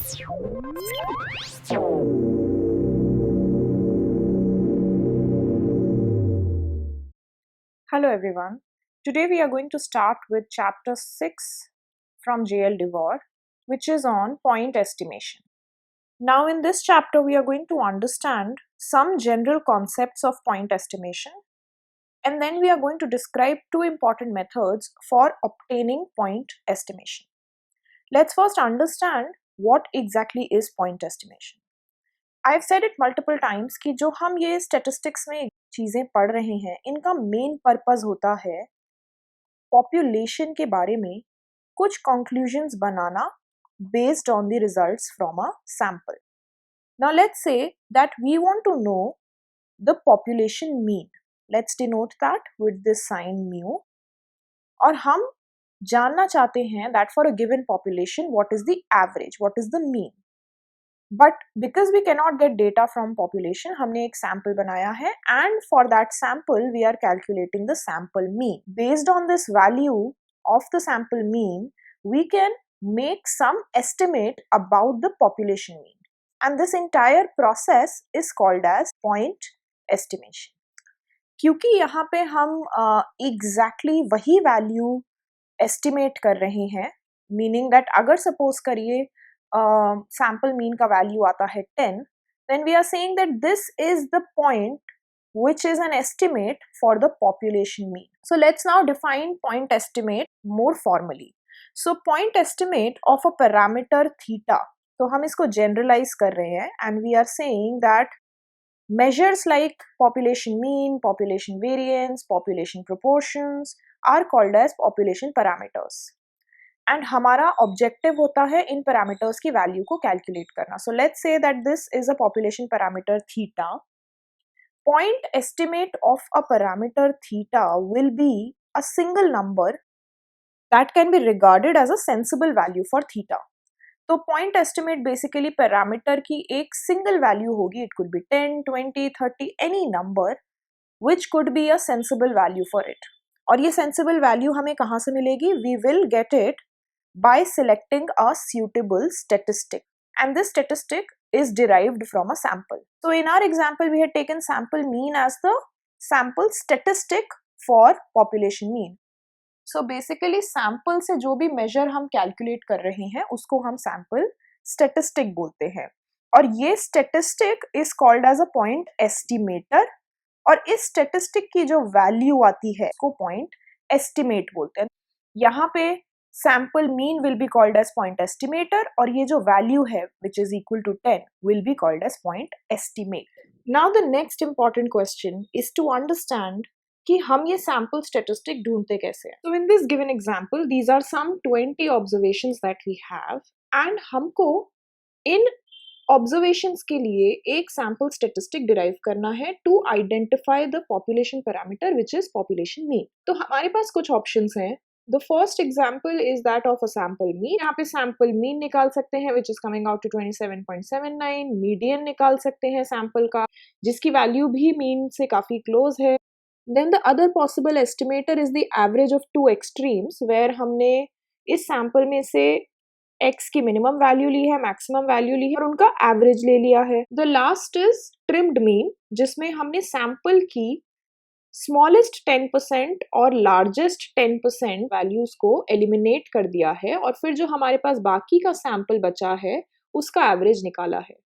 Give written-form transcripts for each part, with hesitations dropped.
Hello everyone. Today we are going to start with chapter 6 from JL Devore, which is on point estimation. Now in this chapter we are going to understand some general concepts of point estimation, and then we are going to describe two important methods for obtaining point estimation. Let's first understand what exactly is point estimation. I've said it multiple times कि जो हम ये statistics में चीज़ें पढ़ रहे हैं, इनका मेन पर्पस होता है पॉपुलेशन के बारे में कुछ conclusions banana based on the results from a sample. Now let's say that we want to know the population mean. Let's denote that with this sign mu. और हम जानना चाहते हैं that for a given population what is the average, what is the mean. But because we cannot get data from population, हमने एक sample बनाया है and for that sample we are calculating the sample mean. Based on this value of the sample mean, we can make some estimate about the population mean. And this entire process is called as point estimation. क्योंकि यहाँ पे हम exactly वही value estimate कर रहे हैं, meaning that अगर suppose करिए sample mean का value आता है 10, then we are saying that this is the point which is an estimate for the population mean. So let's now define point estimate more formally. So point estimate of a parameter theta, तो हम इसको generalize कर रहे हैं and we are saying that measures like population mean, population variance, population proportions are called as population parameters. And हमारा objective होता है इन parameters की value को calculate करना. So let's say that this is a population parameter theta. Point estimate of a parameter theta will be a single number that can be regarded as a sensible value for theta. तो point estimate basically parameter की एक single value होगी. It could be 10, 20, 30, any number which could be a sensible value for it. और ये sensible value हमें कहाँ से मिलेगी? We will get it by selecting a suitable statistic, and this statistic is derived from a sample. So in our example we had taken sample mean as the sample statistic for population mean. So basically sample से जो भी measure हम calculate कर रहे हैं उसको हम sample statistic बोलते हैं, और ये statistic is called as a point estimator, और इस statistic की जो value आती है उसको point estimate बोलते हैं. यहाँ पे sample mean will be called as point estimator, और ये जो value है which is equal to 10 will be called as point estimate. Now the next important question is to understand कि हम ये sample statistic ढूंढते कैसे हैं. So in this given example these are some 20 observations that we have, and हमको इन observations के लिए एक sample statistic derive करना है to identify the population parameter which is population mean. तो हमारे पास कुछ options हैं. The first example is that of a sample mean. यहाँ पे sample mean निकाल सकते हैं which is coming out to 27.79. Median निकाल सकते हैं sample का जिसकी value भी mean से काफ़ी close है. Then the other possible estimator is the average of two extremes, where हमने इस sample में से x की minimum value ली है, maximum value ली है और उनका average ले लिया है. The last is trimmed mean, जिसमें हमने sample की smallest 10% और largest 10% values को eliminate कर दिया है, और फिर जो हमारे पास बाकी का sample बचा है उसका average निकाला है.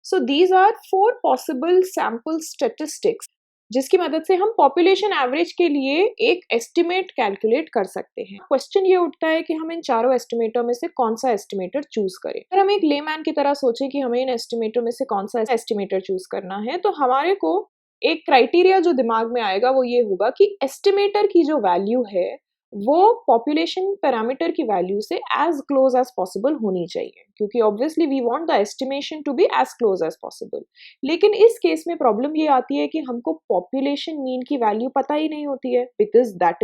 So these are four possible sample statistics जिसकी मदद से हम population average के लिए एक estimate calculate कर सकते हैं. Question ये उठता है कि हम इन चारों estimator में से कौन सा estimator choose करें. अगर हम एक layman की तरह सोचें कि हमें इन estimator में से कौन सा estimator choose करना है, तो हमारे को एक क्राइटेरिया जो दिमाग में आएगा वो ये होगा कि एस्टिमेटर की जो वैल्यू है वो पॉपुलेशन पैरामीटर की वैल्यू से एज क्लोज एज पॉसिबल होनी चाहिए, क्योंकि obviously we want the estimation to be as close as possible. लेकिन इस केस में प्रॉब्लम ये आती है कि हमको पॉपुलेशन मीन की वैल्यू पता ही नहीं होती है, because that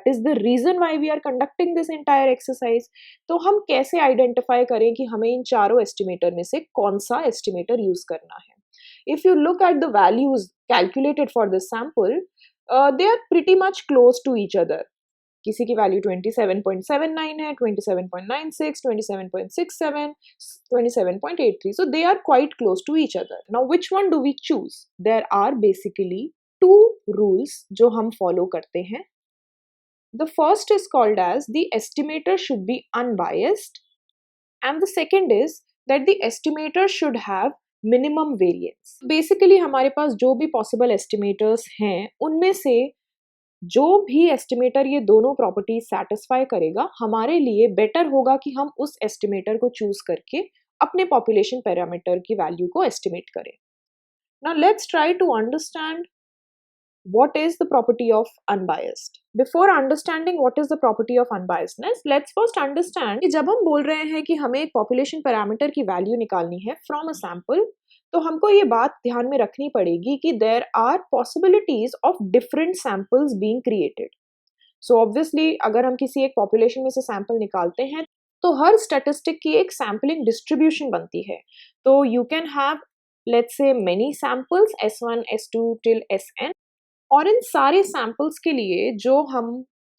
is the reason why we are conducting this entire exercise. तो हम कैसे आइडेंटिफाई करें कि हमें इन चारों एस्टिमेटर में से कौन सा एस्टिमेटर यूज करना है. If you look at the values calculated for this sample, they are pretty much close to each other. किसी की वैल्यू 27.79 है, 27.96, 27.67, 27.83. So they are quite close to each other. Now which one do we choose? There are basically two rules जो हम follow करते हैं. The first is called as the estimator should be unbiased, and the second is that the estimator should have minimum variance. Basically हमारे पास जो भी possible estimators हैं उनमें से जो भी एस्टिमेटर ये दोनों प्रॉपर्टीज सेटिस्फाई करेगा, हमारे लिए बेटर होगा कि हम उस एस्टिमेटर को चूज करके अपने पॉपुलेशन पैरामीटर की वैल्यू को एस्टिमेट करें. Now let's try to understand what is the property of unbiased. Before understanding what is the property of unbiasedness, let's first understand कि जब हम बोल रहे हैं कि हमें एक population parameter की वैल्यू निकालनी है from a sample, तो हमको ये बात ध्यान में रखनी पड़ेगी कि there are possibilities of different samples being created. So obviously अगर हम किसी एक population में से sample निकालते हैं तो हर statistic की एक sampling distribution बनती है. तो you can have let's say many samples S1, S2 till Sn, और इन सारे सैम्पल्स के लिए जो हम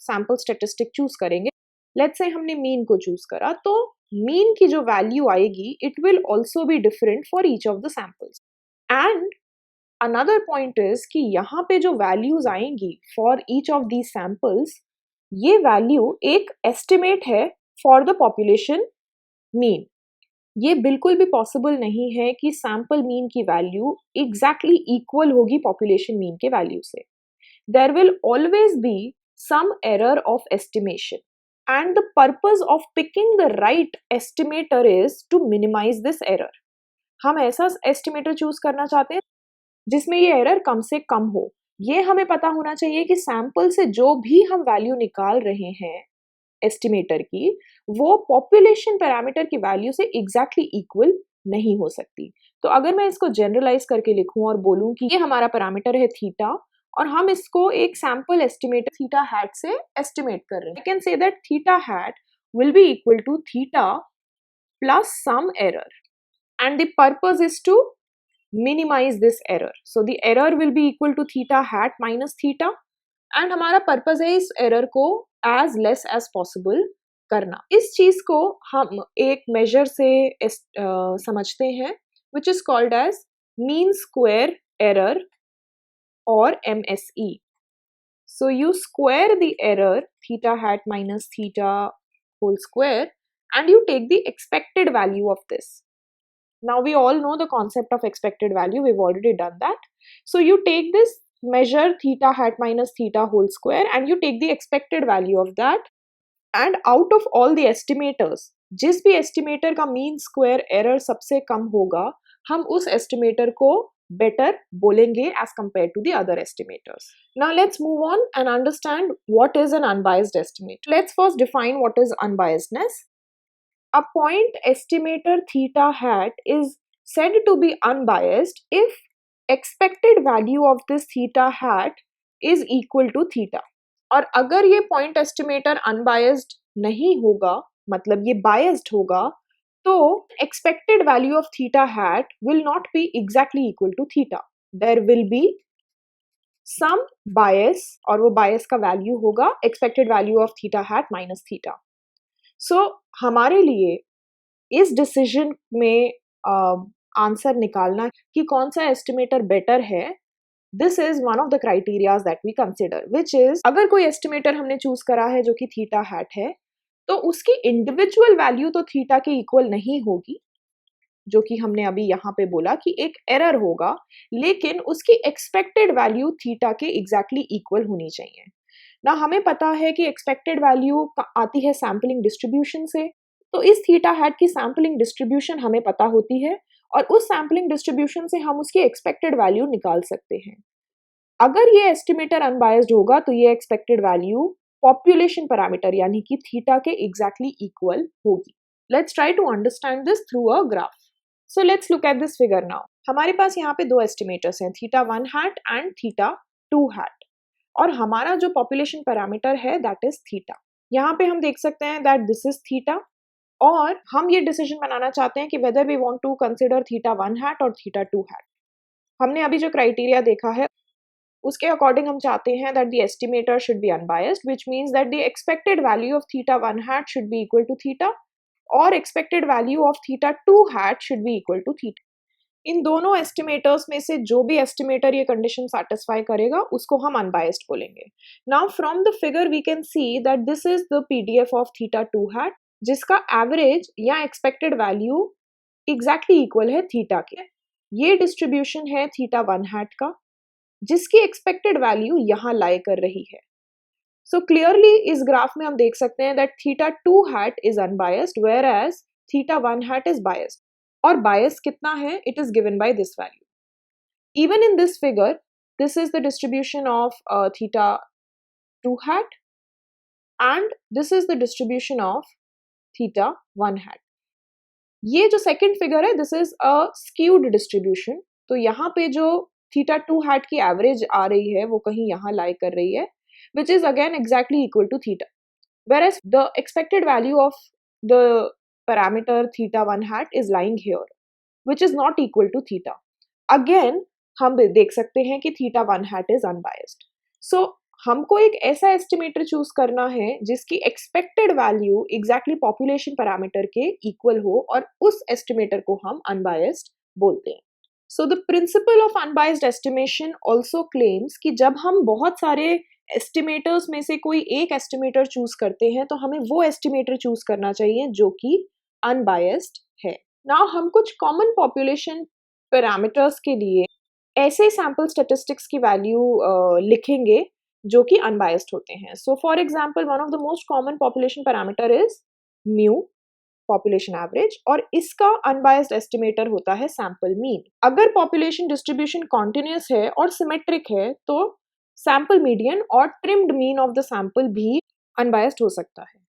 सैम्पल स्टैटिस्टिक चूज करेंगे, लेट्स से हमने मीन को चूज करा, तो मीन की जो वैल्यू आएगी it will also be different for each of the samples. And another point is कि यहाँ पे जो वैल्यूज आएंगी for each of these samples, ये वैल्यू एक एस्टिमेट है फॉर द पॉपुलेशन मीन. ये बिल्कुल भी पॉसिबल नहीं है कि सैम्पल मीन की वैल्यू एग्जैक्टली इक्वल होगी पॉपुलेशन मीन के वैल्यू से. There will always be some error of estimation, and the purpose of picking the right estimator is to minimise this error. हम ऐसा एस्टिमेटर चूज करना चाहते हैं जिसमें ये एरर कम से कम हो. ये हमें पता होना चाहिए कि सैम्पल से जो भी हम वैल्यू निकाल रहे हैं एस्टिमेटर की, वो पॉपुलेशन पैरामीटर की वैल्यू से एग्जैक्टली इक्वल नहीं हो सकती. तो अगर मैं इसको जनरलाइज करके लिखूं और बोलूं कि ये हमारा पैरामीटर है थीटा और हम इसको एक सैम्पल एस्टिमेटर थीटा हैट से एस्टिमेट कर रहे हैं, I can say that theta hat will be equal to theta plus some error, and the purpose is to minimise this error. So the error will be equal to theta hat minus theta, and हमारा purpose है इस error को as less as possible करना. इस चीज को हम एक मेजर से समझते हैं which is called as mean square error और MSE. So you square the error theta hat minus theta whole square and you take the expected value of this. Now we all know the concept of expected value, we've already done that. So you take this measure theta hat minus theta whole square and you take the expected value of that, and out of all the estimators, जिस भी estimator का mean square error सबसे कम होगा, हम उस estimator को better बोलेंगे as compared to the other estimators. Now let's move on and understand what is an unbiased estimate. Let's first define what is unbiasedness. A point estimator theta hat is said to be unbiased if expected value of this theta hat is equal to theta. और अगर ये point estimator unbiased नहीं होगा, मतलब ये biased होगा, तो expected value of theta hat will not be exactly equal to theta. There will be some bias, और वो बायस का वैल्यू होगा expected value of theta hat minus theta. So हमारे लिए इस डिसीजन में आंसर निकालना कि कौन सा एस्टिमेटर बेटर है, this is one of the criterias that we consider, which is अगर कोई एस्टिमेटर हमने चूज करा है जो कि थीटा हैट है, तो उसकी इंडिविजुअल वैल्यू तो थीटा के इक्वल नहीं होगी, जो कि हमने अभी यहाँ पे बोला कि एक एरर होगा, लेकिन उसकी एक्सपेक्टेड वैल्यू थीटा के एग्जैक्टली इक्वल होनी चाहिए ना. हमें पता है कि एक्सपेक्टेड वैल्यू आती है सैम्पलिंग डिस्ट्रीब्यूशन से, तो इस थीटा हैट की सैम्पलिंग डिस्ट्रीब्यूशन हमें पता होती है और उस सैम्पलिंग डिस्ट्रीब्यूशन से हम उसकी एक्सपेक्टेड वैल्यू निकाल सकते हैं. अगर ये एस्टिमेटर अनबायस्ड होगा तो ये एक्सपेक्टेड वैल्यू पॉपुलेशन पैरामीटर यानी कि थीटा के एग्जैक्टली इक्वल होगी. Let's try to understand this through a graph. So let's look at this figure now. हमारे पास यहाँ पे दो एस्टिमेटर्स हैं, theta 1 hat and theta 2 hat, और हमारा जो पॉपुलेशन पैरामीटर है दैट इज थीटा. यहाँ पे हम देख सकते हैं दैट दिस इज थीटा, और हम ये डिसीजन बनाना चाहते हैं कि whether we want to consider theta 1 hat और थीटा 2 हैट. हमने अभी जो क्राइटेरिया देखा है उसके अकॉर्डिंग हम चाहते हैं that the estimator should be unbiased, which means that the expected value of theta 1 hat should be equal to theta और expected value of theta 2 hat should be equal to theta. इन दोनों estimators में से जो भी estimator ये condition satisfy करेगा उसको हम अनबायस्ड बोलेंगे। Now from the figure we can see that this is the PDF of theta 2 hat, जिसका एवरेज या एक्सपेक्टेड वैल्यू एग्जैक्टली इक्वल है थीटा के। ये डिस्ट्रीब्यूशन है थीटा 1 हैट का, जिसकी एक्सपेक्टेड वैल्यू यहाँ लाई कर रही है। सो क्लियरली इस ग्राफ में हम देख सकते हैं that theta 2 hat is unbiased whereas theta 1 hat is biased. और बायस कितना है, it is given by this value. Even in this figure this is the distribution of theta 2 hat and this is the distribution of theta 1 hat. ये जो second figure है this is a skewed distribution, तो यहाँ पे जो theta 2 hat की average आ रही है वो कहीं यहाँ लाई कर रही है, which is again exactly equal to theta, whereas the expected value of the parameter theta 1 hat is lying here, which is not equal to theta. Again हम देख सकते हैं कि theta 1 hat is unbiased. So हमको एक ऐसा estimator choose करना है जिसकी expected value exactly population parameter के इक्वल हो और उस एस्टिमेटर को हम अनबायस्ड बोलते हैं। So the principle of unbiased estimation also claims कि जब हम बहुत सारे एस्टिमेटर्स में से कोई एक एस्टिमेटर चूज करते हैं तो हमें वो एस्टिमेटर चूज करना चाहिए जो कि अनबायस्ड है। नाउ हम कुछ कॉमन पॉपुलेशन पैरामीटर्स के लिए ऐसे सैंपल स्टैटिस्टिक्स की वैल्यू लिखेंगे जो कि अनबायस्ड होते हैं। So for example one of the most common population parameter is mu, population average, और इसका अनबायस्ड एस्टिमेटर होता है सैंपल मीन। अगर पॉपुलेशन डिस्ट्रीब्यूशन कॉन्टिन्यूअस है और सिमेट्रिक है तो सैंपल मीडियन और trimmed mean of the sample भी अनबायस्ड हो सकता है।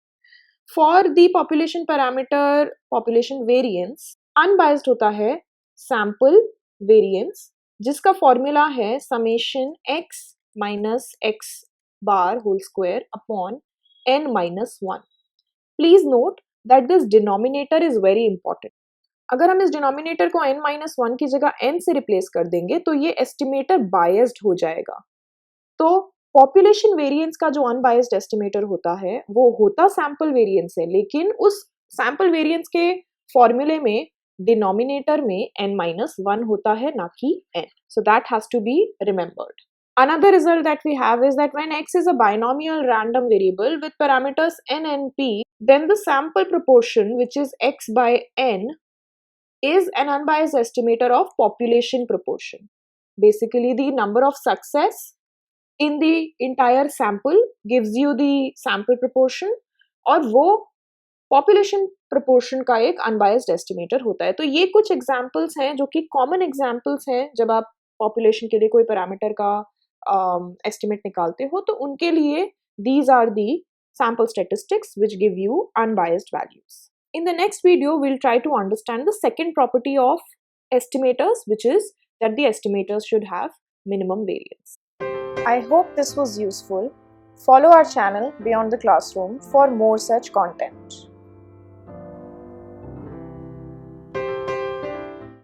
For the population parameter population variance, unbiased होता है सैंपल वेरिएंस, जिसका फॉर्मूला है summation x minus x bar whole square upon n minus 1। Please note that this denominator is very important. अगर हम इस डिनोमिनेटर को n माइनस 1 की जगह n से रिप्लेस कर देंगे तो ये एस्टिमेटर बायस्ड हो जाएगा। तो पॉपुलेशन वेरिएंस का जो अनबायस्ड एस्टिमेटर होता है वो होता सैंपल वेरिएंस है, लेकिन उस सैंपल वेरिएंस के फॉर्मूले में डिनोमिनेटर में n-1 होता है, ना कि n. So that has to be remembered. Another result that we have is that when x is a binomial random variable with parameters n and p, then the sample proportion, which is x by n, is an unbiased estimator of population proportion. Basically, the number of success in the entire sample gives you the sample proportion, और वो population proportion का एक unbiased estimator होता है। तो ये कुछ examples हैं जो कि कॉमन एग्जांपल्स हैं जब आप पॉपुलेशन के लिए कोई पैरामीटर का एस्टिमेट निकालते हो, तो उनके लिए these are the sample statistics which give you unbiased values. In the next video, we'll try to understand the second property of estimators, which is that the estimators should have minimum variance. I hope this was useful. Follow our channel Beyond the Classroom for more such content.